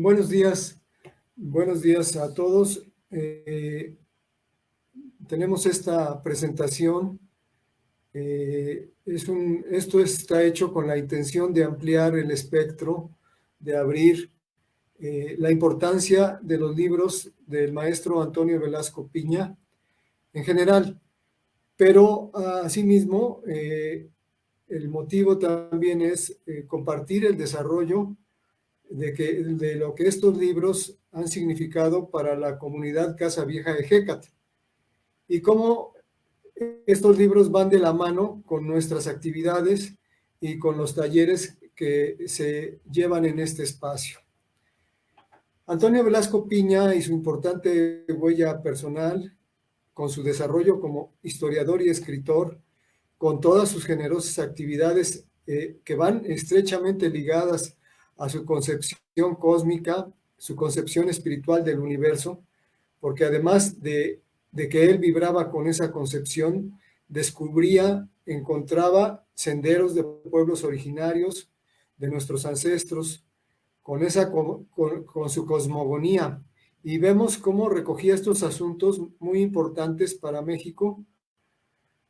Buenos días a todos. Tenemos esta presentación. Esto está hecho con la intención de ampliar el espectro, de abrir la importancia de los libros del maestro Antonio Velasco Piña en general, pero asimismo el motivo también es compartir el desarrollo de lo que estos libros han significado para la comunidad Casa Vieja de Hécate y cómo estos libros van de la mano con nuestras actividades y con los talleres que se llevan en este espacio. Antonio Velasco Piña y su importante huella personal, con su desarrollo como historiador y escritor, con todas sus generosas actividades que van estrechamente ligadas a su concepción cósmica, su concepción espiritual del universo, porque además de que él vibraba con esa concepción, descubría, encontraba senderos de pueblos originarios, de nuestros ancestros, con su cosmogonía. Y vemos cómo recogía estos asuntos muy importantes para México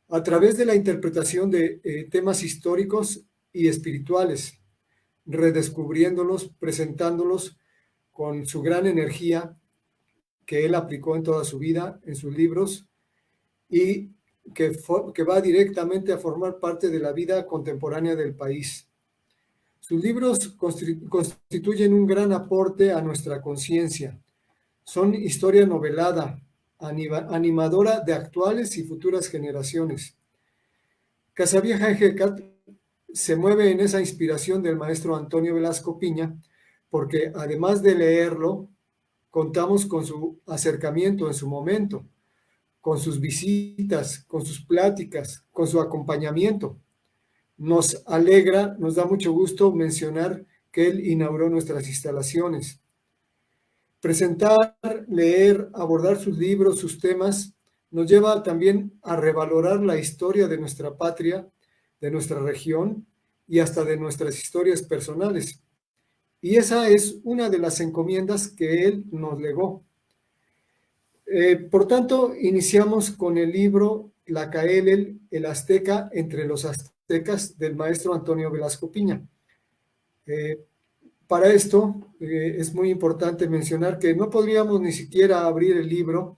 a través de la interpretación de temas históricos y espirituales, redescubriéndolos, presentándolos con su gran energía que él aplicó en toda su vida, en sus libros, y que va directamente a formar parte de la vida contemporánea del país. Sus libros constituyen un gran aporte a nuestra conciencia. Son historia novelada, animadora de actuales y futuras generaciones. Casavieja Ejecatl se mueve en esa inspiración del maestro Antonio Velasco Piña, porque además de leerlo, contamos con su acercamiento en su momento, con sus visitas, con sus pláticas, con su acompañamiento. Nos alegra, nos da mucho gusto mencionar que él inauguró nuestras instalaciones. Presentar, leer, abordar sus libros, sus temas, nos lleva también a revalorar la historia de nuestra patria, de nuestra región y hasta de nuestras historias personales. Y esa es una de las encomiendas que él nos legó. Por tanto, iniciamos con el libro Tlacaelel, el azteca entre los aztecas, del maestro Antonio Velasco Piña. Para esto es muy importante mencionar que no podríamos ni siquiera abrir el libro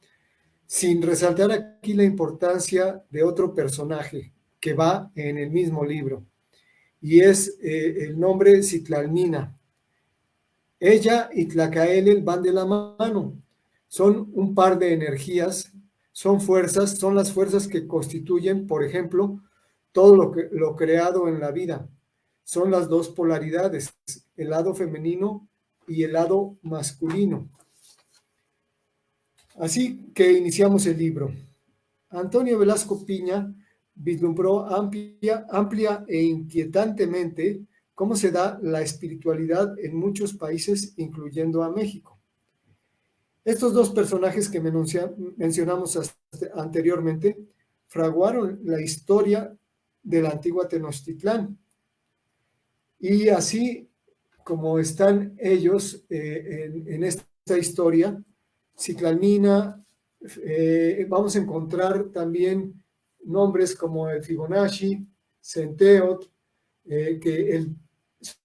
sin resaltar aquí la importancia de otro personaje que va en el mismo libro, y es el nombre Citlalmina. Ella y Tlacaelel van de la mano, son un par de energías, son fuerzas, son las fuerzas que constituyen, por ejemplo, todo lo creado en la vida. Son las dos polaridades, el lado femenino y el lado masculino. Así que iniciamos el libro. Antonio Velasco Piña vislumbró amplia e inquietantemente cómo se da la espiritualidad en muchos países, incluyendo a México. Estos dos personajes que mencionamos anteriormente fraguaron la historia de la antigua Tenochtitlán. Y así como están ellos en esta historia, Citlalmina, vamos a encontrar también nombres como el Fibonacci, Centeot, que el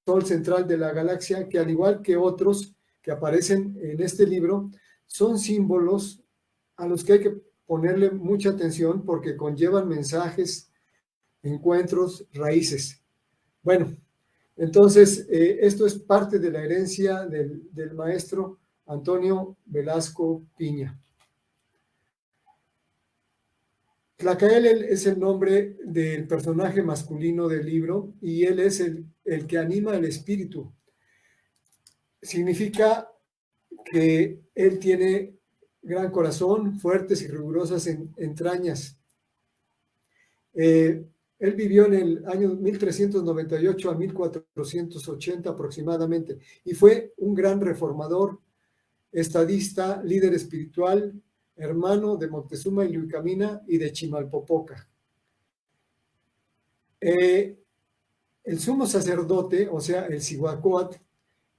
Sol central de la galaxia, que al igual que otros que aparecen en este libro, son símbolos a los que hay que ponerle mucha atención porque conllevan mensajes, encuentros, raíces. Bueno, entonces esto es parte de la herencia del maestro Antonio Velasco Piña. Tlacaelel es el nombre del personaje masculino del libro y él es el que anima el espíritu. Significa que él tiene gran corazón, fuertes y rigurosas entrañas. Él vivió en el año 1398 a 1480 aproximadamente y fue un gran reformador, estadista, líder espiritual, hermano de Moctezuma y Luicamina y de Chimalpopoca. El sumo sacerdote, o sea, el Cihuacóatl,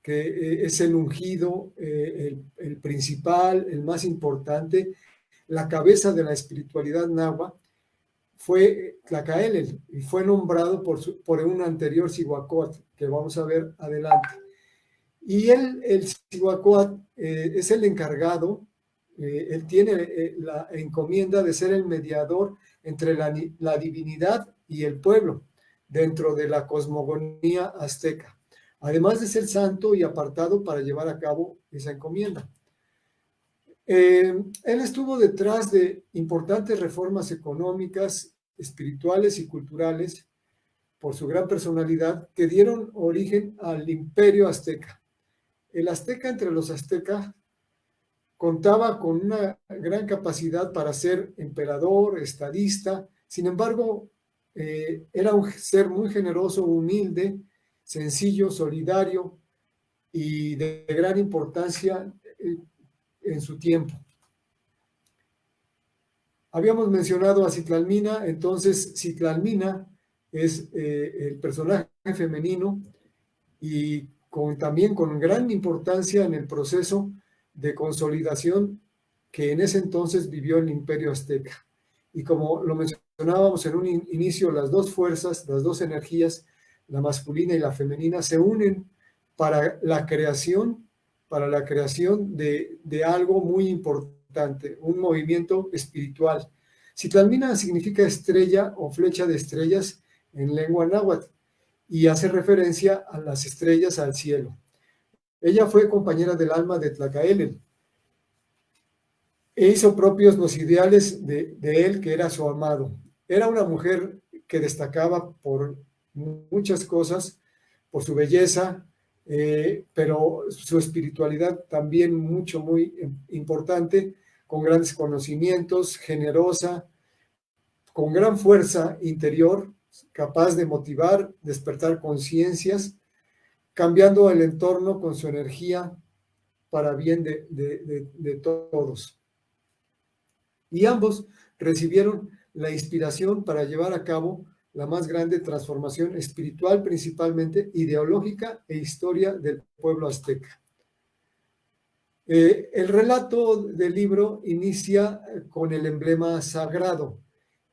que es el ungido, el principal, el más importante, la cabeza de la espiritualidad náhuatl, fue Tlacaelel y fue nombrado por un anterior Cihuacóatl, que vamos a ver adelante. Y el Cihuacóatl es el encargado, él tiene la encomienda de ser el mediador entre la divinidad y el pueblo dentro de la cosmogonía azteca, además de ser santo y apartado para llevar a cabo esa encomienda. Él estuvo detrás de importantes reformas económicas, espirituales y culturales por su gran personalidad que dieron origen al imperio azteca. El azteca entre los aztecas contaba con una gran capacidad para ser emperador, estadista, sin embargo, era un ser muy generoso, humilde, sencillo, solidario y de gran importancia en su tiempo. Habíamos mencionado a Citlalmina, entonces Citlalmina es el personaje femenino y también con gran importancia en el proceso de consolidación que en ese entonces vivió el Imperio Azteca. Y como lo mencionábamos en un inicio, las dos fuerzas, las dos energías, la masculina y la femenina, se unen para la creación de algo muy importante, un movimiento espiritual. Citlalmina significa estrella o flecha de estrellas en lengua náhuatl y hace referencia a las estrellas al cielo. Ella fue compañera del alma de Tlacaelel e hizo propios los ideales de él, que era su amado. Era una mujer que destacaba por muchas cosas, por su belleza, pero su espiritualidad también muy importante, con grandes conocimientos, generosa, con gran fuerza interior, capaz de motivar, despertar conciencias, cambiando el entorno con su energía para bien de todos. Y ambos recibieron la inspiración para llevar a cabo la más grande transformación espiritual, principalmente ideológica e historia del pueblo azteca. El relato del libro inicia con el emblema sagrado,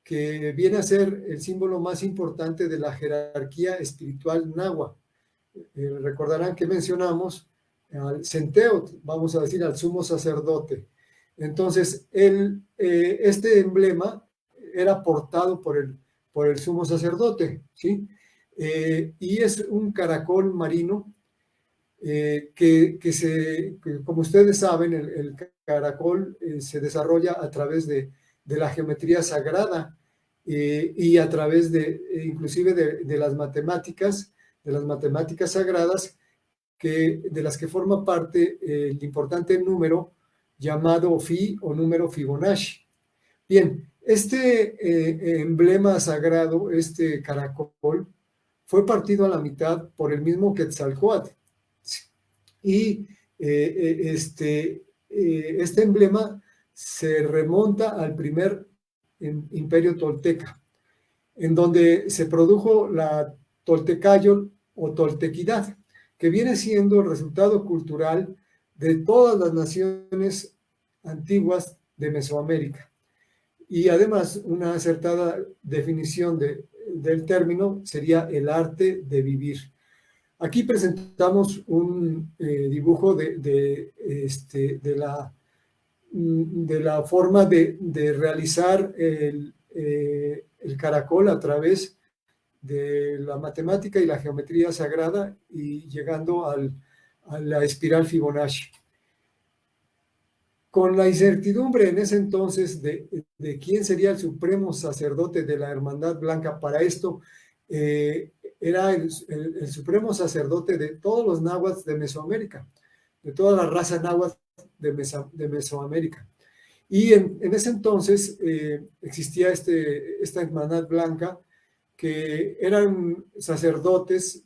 que viene a ser el símbolo más importante de la jerarquía espiritual náhuatl. Recordarán que mencionamos al Centeotl, vamos a decir al sumo sacerdote. Entonces, este emblema era portado por el sumo sacerdote, ¿sí? Y es un caracol marino que como ustedes saben, el caracol se desarrolla a través de la geometría sagrada y a través inclusive de las matemáticas sagradas, de las que forma parte el importante número llamado Phi o número Fibonacci. Bien, este emblema sagrado, este caracol, fue partido a la mitad por el mismo Quetzalcóatl. Y este emblema se remonta al primer imperio tolteca, en donde se produjo la Toltecayotl o toltequidad, que viene siendo el resultado cultural de todas las naciones antiguas de Mesoamérica. Y además, una acertada definición del término sería el arte de vivir. Aquí presentamos un dibujo de la forma de realizar el caracol a través de la matemática y la geometría sagrada y llegando a la espiral Fibonacci. Con la incertidumbre en ese entonces de quién sería el supremo sacerdote de la Hermandad Blanca, para esto era el supremo sacerdote de todos los náhuatl de Mesoamérica, de toda la raza náhuatl de Mesoamérica. Y en ese entonces existía esta Hermandad Blanca, que eran sacerdotes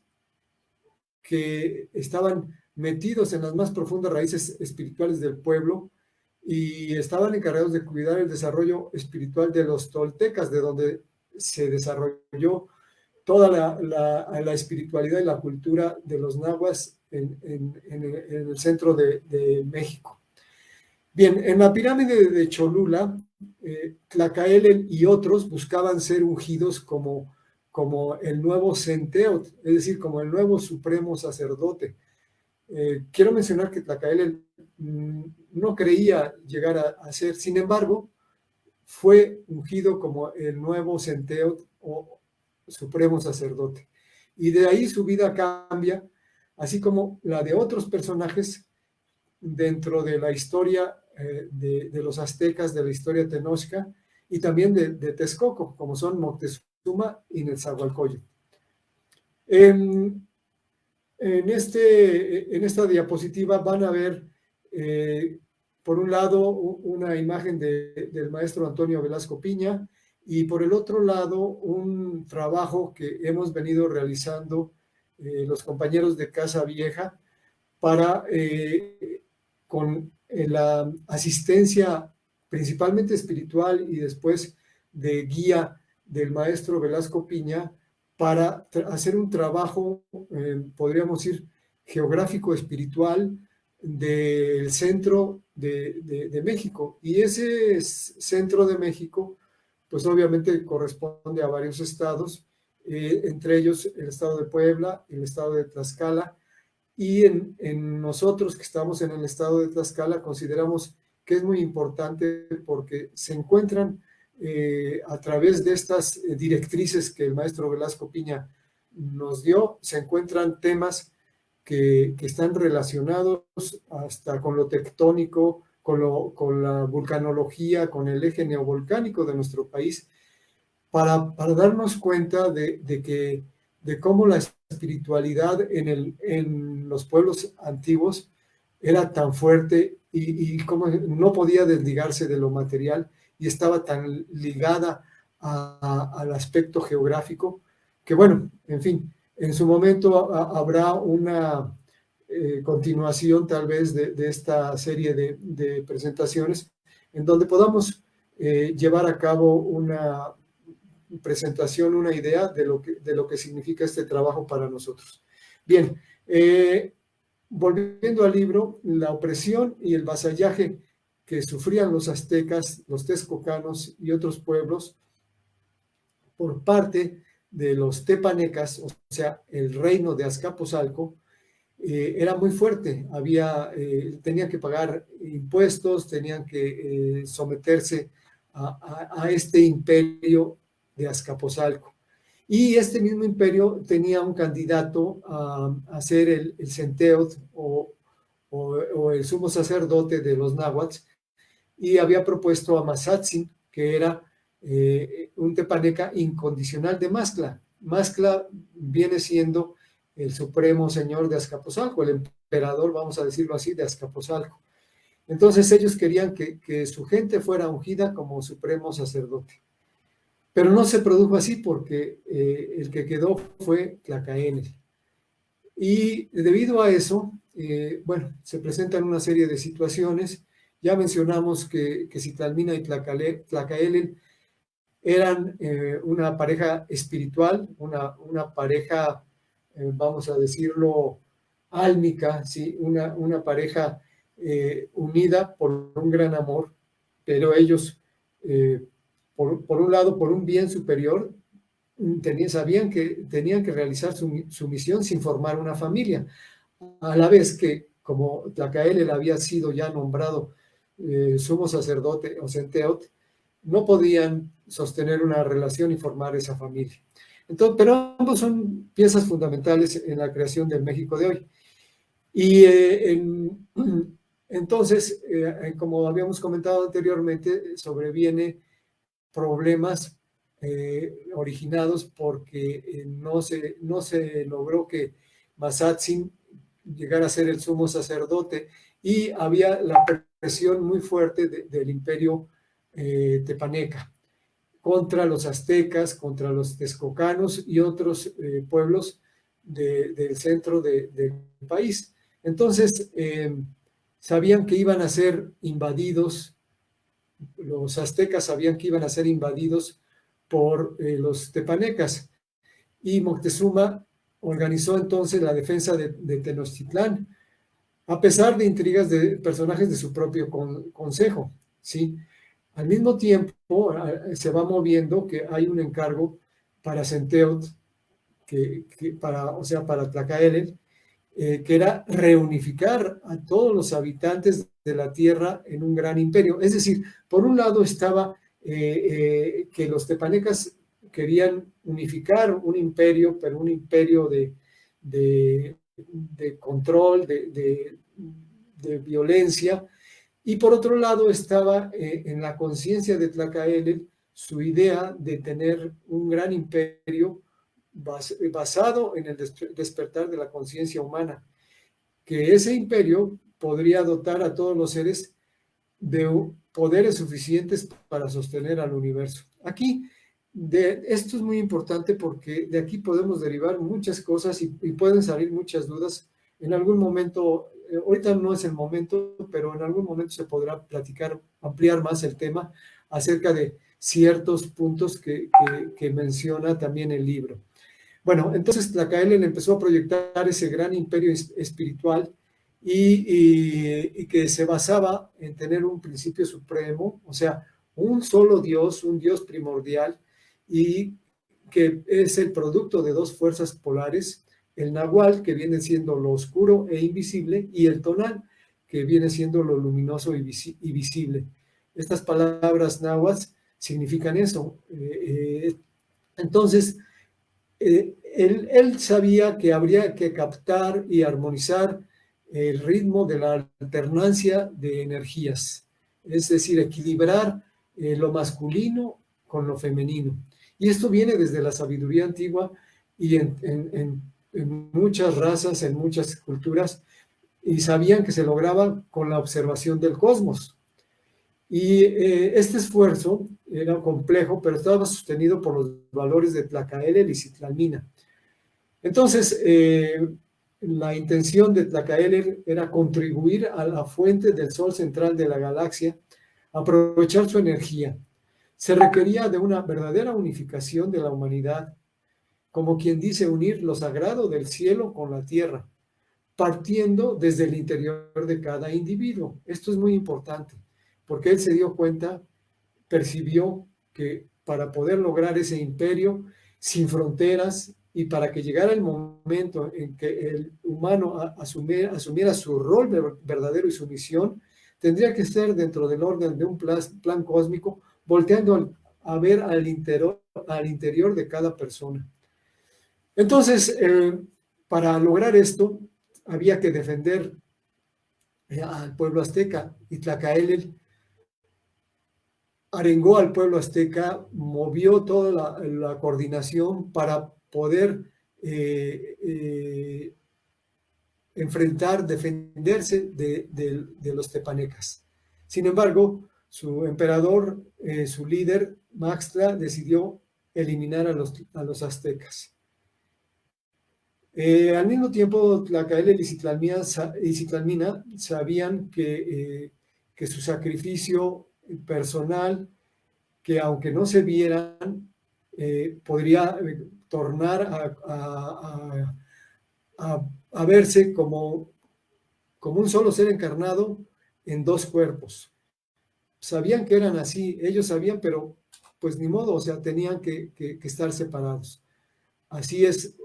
que estaban metidos en las más profundas raíces espirituales del pueblo y estaban encargados de cuidar el desarrollo espiritual de los toltecas, de donde se desarrolló toda la espiritualidad y la cultura de los nahuas en el centro de México. Bien, en la pirámide de Cholula, Tlacaelel y otros buscaban ser ungidos como el nuevo Centeot, es decir, como el nuevo supremo sacerdote. Quiero mencionar que Tlacaelel no creía llegar a ser, sin embargo, fue ungido como el nuevo Centeot o supremo sacerdote. Y de ahí su vida cambia, así como la de otros personajes dentro de la historia de los aztecas, de la historia tenochca, y también de Texcoco, como son Moctezuma y Netzahualcóyotl. En esta diapositiva van a ver, por un lado, una imagen del maestro Antonio Velasco Piña, y por el otro lado, un trabajo que hemos venido realizando los compañeros de Casa Vieja para, con la asistencia principalmente espiritual y después de guía del maestro Velasco Piña, para hacer un trabajo, podríamos decir, geográfico espiritual del centro de México. Y ese centro de México, pues obviamente corresponde a varios estados, entre ellos el estado de Puebla, el estado de Tlaxcala, y en nosotros que estamos en el estado de Tlaxcala consideramos que es muy importante porque se encuentran a través de estas directrices que el maestro Velasco Piña nos dio, se encuentran temas que están relacionados hasta con lo tectónico, con la vulcanología, con el eje neovolcánico de nuestro país, para darnos cuenta de cómo la espiritualidad en los pueblos antiguos era tan fuerte y cómo no podía desligarse de lo material y estaba tan ligada al aspecto geográfico que, bueno, en fin, en su momento habrá una continuación tal vez de esta serie de presentaciones en donde podamos llevar a cabo una presentación, una idea de lo que significa este trabajo para nosotros. Bien, volviendo al libro, la opresión y el vasallaje que sufrían los aztecas, los texcocanos y otros pueblos por parte de los tepanecas, o sea, el reino de Azcapotzalco, era muy fuerte. Tenían que pagar impuestos, tenían que someterse a este imperio de Azcapotzalco. Y este mismo imperio tenía un candidato a ser el Centeot o el sumo sacerdote de los náhuatl, y había propuesto a Mazatzin, que era un tepaneca incondicional de Maxtla. Maxtla viene siendo el supremo señor de Azcapotzalco, el emperador, vamos a decirlo así, de Azcapotzalco. Entonces ellos querían que su gente fuera ungida como supremo sacerdote. Pero no se produjo así porque el que quedó fue Tlacaelel. Y debido a eso, bueno, se presentan una serie de situaciones. Ya mencionamos que Citlalmina y Tlacaelel eran una pareja espiritual, una pareja, vamos a decirlo, álmica, ¿sí? Una pareja unida por un gran amor, pero ellos, por un lado, por un bien superior, sabían que tenían que realizar su misión sin formar una familia, a la vez que, como Tlacaelel había sido ya nombrado sumo sacerdote o Centeot, no podían sostener una relación y formar esa familia. Entonces, pero ambos son piezas fundamentales en la creación del México de hoy. Y entonces, como habíamos comentado anteriormente, sobreviene problemas originados porque no se logró que Mazatzin llegara a ser el sumo sacerdote y había la presión muy fuerte del imperio tepaneca contra los aztecas, contra los texcocanos y otros pueblos del centro del país. Entonces, sabían que iban a ser invadidos, los aztecas sabían que iban a ser invadidos por los tepanecas, y Moctezuma organizó entonces la defensa de Tenochtitlán, a pesar de intrigas de personajes de su propio consejo, ¿sí? Al mismo tiempo, se va moviendo que hay un encargo para Centeot, o sea, para Tlacaelel, que era reunificar a todos los habitantes de la tierra en un gran imperio. Es decir, por un lado estaba que los tepanecas querían unificar un imperio, pero un imperio de control, de violencia, y por otro lado estaba en la conciencia de Tlacaelel su idea de tener un gran imperio basado en el despertar de la conciencia humana, que ese imperio podría dotar a todos los seres de poderes suficientes para sostener al universo. Aquí, esto es muy importante porque de aquí podemos derivar muchas cosas y pueden salir muchas dudas. En algún momento, ahorita no es el momento, pero en algún momento se podrá platicar, ampliar más el tema acerca de ciertos puntos que menciona también el libro. Bueno, entonces Tlacaelel empezó a proyectar ese gran imperio espiritual y que se basaba en tener un principio supremo, o sea, un solo Dios, un Dios primordial, y que es el producto de dos fuerzas polares, el Nahual, que viene siendo lo oscuro e invisible, y el Tonal, que viene siendo lo luminoso y visible. Estas palabras náhuatl significan eso. Entonces, él sabía que habría que captar y armonizar el ritmo de la alternancia de energías, es decir, equilibrar lo masculino con lo femenino. Y esto viene desde la sabiduría antigua y en muchas razas, en muchas culturas, y sabían que se lograba con la observación del cosmos. Y este esfuerzo era complejo, pero estaba sostenido por los valores de Tlacaelel y Citlalmina. Entonces, la intención de Tlacaelel era contribuir a la fuente del sol central de la galaxia, aprovechar su energía. Se requería de una verdadera unificación de la humanidad, como quien dice unir lo sagrado del cielo con la tierra, partiendo desde el interior de cada individuo. Esto es muy importante, porque él se dio cuenta, percibió que para poder lograr ese imperio sin fronteras y para que llegara el momento en que el humano asumiera su rol verdadero y su misión, tendría que ser dentro del orden de un plan cósmico, volteando a ver al interior de cada persona. Entonces, para lograr esto, había que defender al pueblo azteca, y Tlacaelel arengó al pueblo azteca, movió toda la coordinación para poder enfrentar, defenderse de los tepanecas. Sin embargo, su emperador, su líder, Maxtla, decidió eliminar a los aztecas. Al mismo tiempo, Tlacaelel y Citlalmina sabían que su sacrificio personal, que aunque no se vieran, podría tornar a verse como un solo ser encarnado en dos cuerpos. Sabían que eran así, ellos sabían, pero pues ni modo, o sea, tenían que estar separados. Así es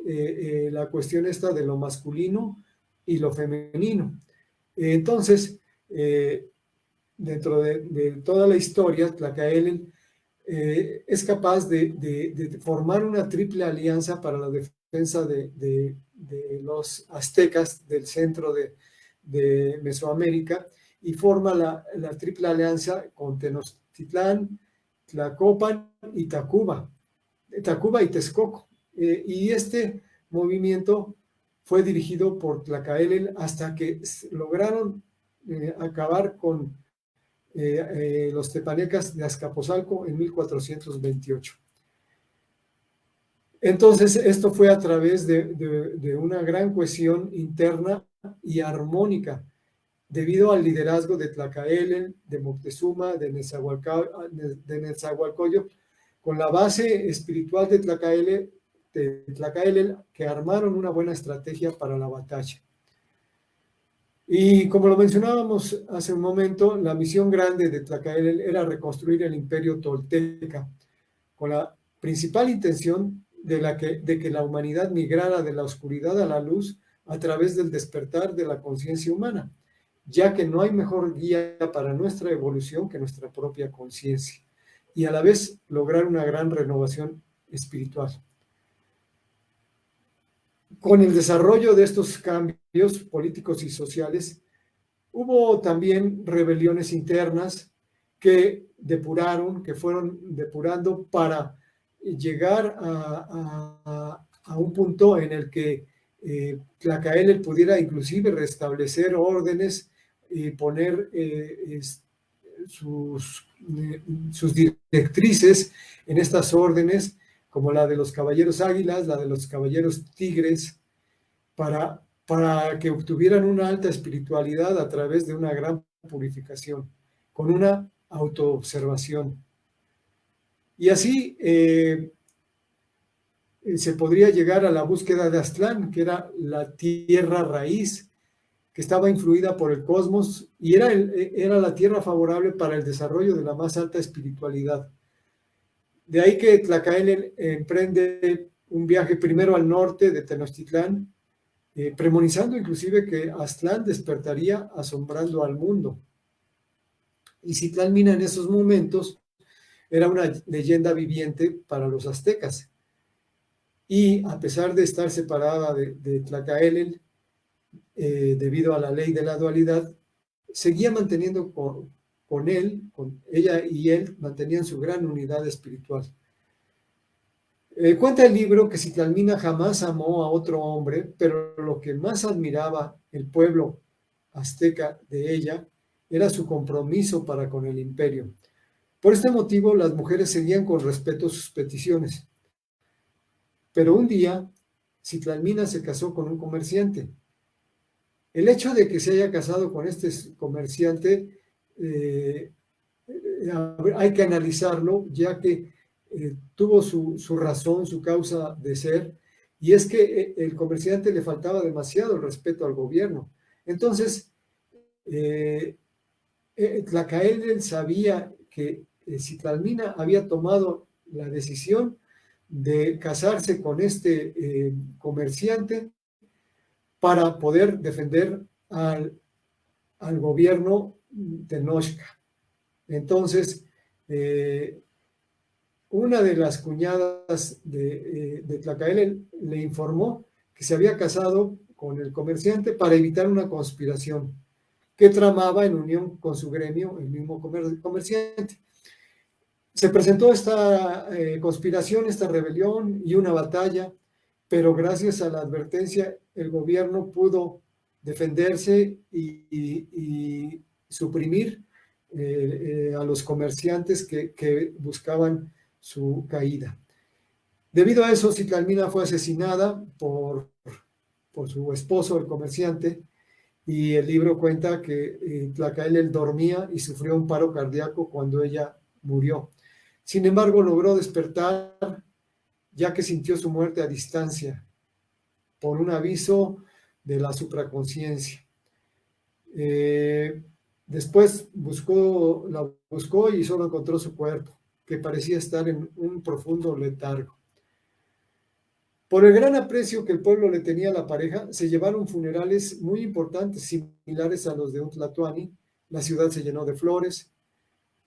la cuestión esta de lo masculino y lo femenino. Entonces, dentro de toda la historia, Tlacaelel es capaz de formar una triple alianza para la defensa de los aztecas del centro de Mesoamérica, y forma la triple alianza con Tenochtitlán, Tlacopan y Tacuba y Texcoco. Y este movimiento fue dirigido por Tlacaelel hasta que lograron acabar con los tepanecas de Azcapotzalco en 1428. Entonces, esto fue a través de una gran cohesión interna y armónica, debido al liderazgo de Tlacaelel, de Moctezuma, de Nezahualcóyotl, con la base espiritual de Tlacaelel de Tlacaelel que armaron una buena estrategia para la batalla. Y como lo mencionábamos hace un momento, la misión grande de Tlacaelel era reconstruir el imperio tolteca, con la principal intención de que la humanidad migrara de la oscuridad a la luz a través del despertar de la conciencia humana, ya que no hay mejor guía para nuestra evolución que nuestra propia conciencia, y a la vez lograr una gran renovación espiritual. Con el desarrollo de estos cambios políticos y sociales, hubo también rebeliones internas que fueron depurando para llegar a un punto en el que Tlacaelel pudiera inclusive restablecer órdenes y poner sus directrices en estas órdenes, como la de los caballeros águilas, la de los caballeros tigres, para que obtuvieran una alta espiritualidad a través de una gran purificación, con una autoobservación. Y así se podría llegar a la búsqueda de Aztlán, que era la tierra raíz, que estaba influida por el cosmos y era la tierra favorable para el desarrollo de la más alta espiritualidad. De ahí que Tlacaelel emprende un viaje primero al norte de Tenochtitlán, premonizando inclusive que Aztlán despertaría asombrando al mundo. Y Citlalmina en esos momentos era una leyenda viviente para los aztecas. Y a pesar de estar separada de Tlacaelel, debido a la ley de la dualidad, seguía manteniendo con ella y él, mantenían su gran unidad espiritual. Cuenta el libro que Citlalmina jamás amó a otro hombre, pero lo que más admiraba el pueblo azteca de ella era su compromiso para con el imperio. Por este motivo, las mujeres seguían con respeto sus peticiones. Pero un día, Citlalmina se casó con un comerciante. El hecho de que se haya casado con este comerciante hay que analizarlo, ya que tuvo su razón, su causa de ser, y es que el comerciante le faltaba demasiado el respeto al gobierno. Entonces, Tlacaelel sabía que Citlalmina había tomado la decisión de casarse con este comerciante para poder defender al gobierno de Tenochca. Entonces, una de las cuñadas de Tlacaelel le informó que se había casado con el comerciante para evitar una conspiración que tramaba en unión con su gremio, el mismo comerciante. Se presentó esta conspiración, esta rebelión y una batalla, pero gracias a la advertencia el gobierno pudo defenderse y suprimir a los comerciantes que buscaban su caída. Debido a eso, Citlalmina fue asesinada por su esposo, el comerciante, y el libro cuenta que Tlacaelel dormía y sufrió un paro cardíaco cuando ella murió. Sin embargo, logró despertar, ya que sintió su muerte a distancia, por un aviso de la supraconciencia. Después la buscó y solo encontró su cuerpo, que parecía estar en un profundo letargo. Por el gran aprecio que el pueblo le tenía a la pareja, se llevaron funerales muy importantes, similares a los de un tlatoani. La ciudad se llenó de flores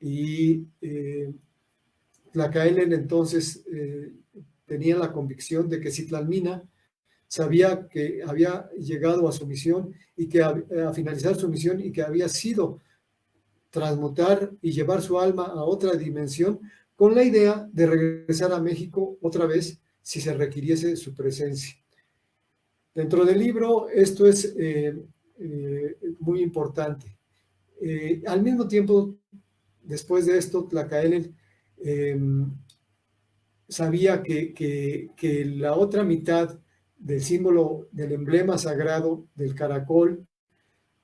y Tlacaelel entonces tenía la convicción de que Citlalmina sabía que había llegado a su misión y que a finalizar su misión y que había sido transmutar y llevar su alma a otra dimensión con la idea de regresar a México otra vez si se requiriese su presencia. Dentro del libro esto es muy importante. Al mismo tiempo, después de esto, Tlacaelel sabía que la otra mitad del símbolo, del emblema sagrado del caracol,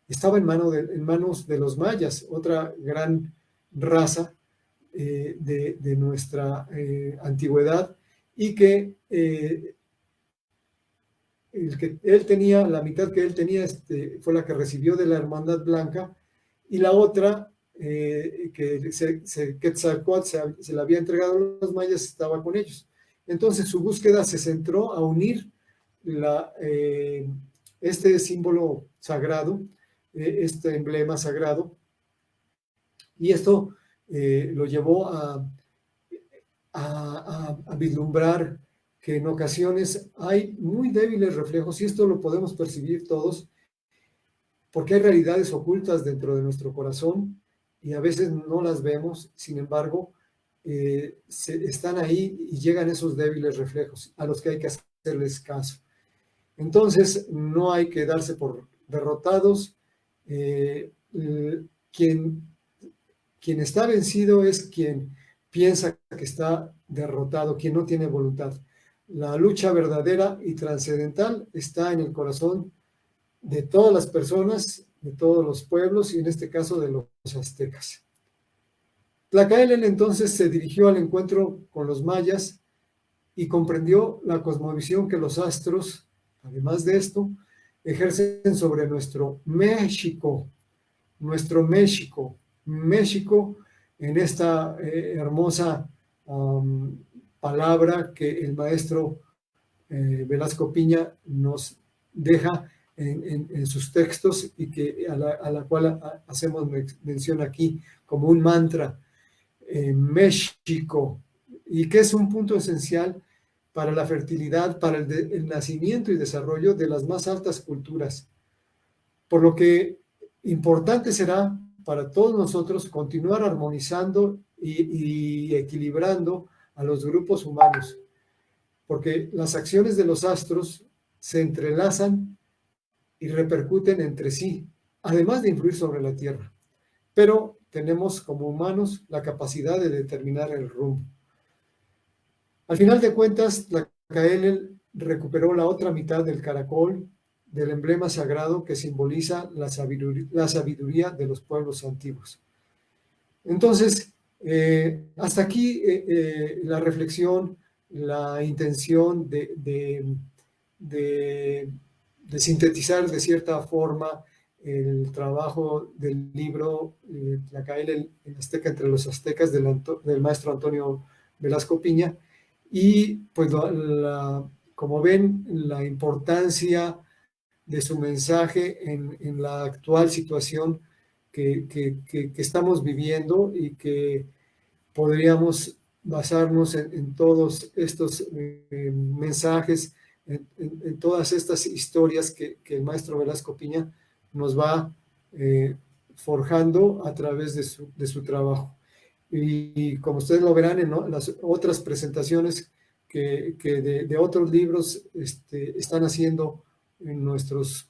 estaba en manos de los mayas, otra gran raza de nuestra antigüedad, y que él tenía, la mitad que él tenía fue la que recibió de la Hermandad Blanca, y la otra, que Quetzalcóatl se la había entregado a los mayas, estaba con ellos. Entonces su búsqueda se centró a unir este símbolo sagrado, este emblema sagrado, y esto lo llevó a vislumbrar que en ocasiones hay muy débiles reflejos, y esto lo podemos percibir todos, porque hay realidades ocultas dentro de nuestro corazón y a veces no las vemos. Sin embargo, están ahí y llegan esos débiles reflejos a los que hay que hacerles caso. Entonces, no hay que darse por derrotados. Quien está vencido es quien piensa que está derrotado, quien no tiene voluntad. La lucha verdadera y trascendental está en el corazón de todas las personas, de todos los pueblos, y en este caso de los aztecas. Tlacaelel entonces se dirigió al encuentro con los mayas y comprendió la cosmovisión que los astros, además de esto, ejercen sobre nuestro México, México, en esta hermosa palabra que el maestro Velasco Piña nos deja en sus textos y que a la cual hacemos mención aquí como un mantra, México, y que es un punto esencial para la fertilidad, para el nacimiento y desarrollo de las más altas culturas. Por lo que importante será para todos nosotros continuar armonizando y equilibrando a los grupos humanos, porque las acciones de los astros se entrelazan y repercuten entre sí, además de influir sobre la Tierra. Pero tenemos como humanos la capacidad de determinar el rumbo. Al final de cuentas, Tlacaelel recuperó la otra mitad del caracol, del emblema sagrado que simboliza la sabiduría de los pueblos antiguos. Entonces, hasta aquí la reflexión, la intención de sintetizar de cierta forma el trabajo del libro Tlacaelel, el Azteca entre los aztecas, del maestro Antonio Velasco Piña. Y pues como ven, la importancia de su mensaje en la actual situación que estamos viviendo, y que podríamos basarnos en todos estos mensajes, en todas estas historias que el maestro Velasco Piña nos va forjando a través de su trabajo. Y como ustedes lo verán en las otras presentaciones que de otros libros están haciendo nuestros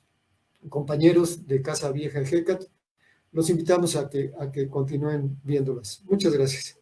compañeros de Casa Vieja Hecat, los invitamos a que continúen viéndolas. Muchas gracias.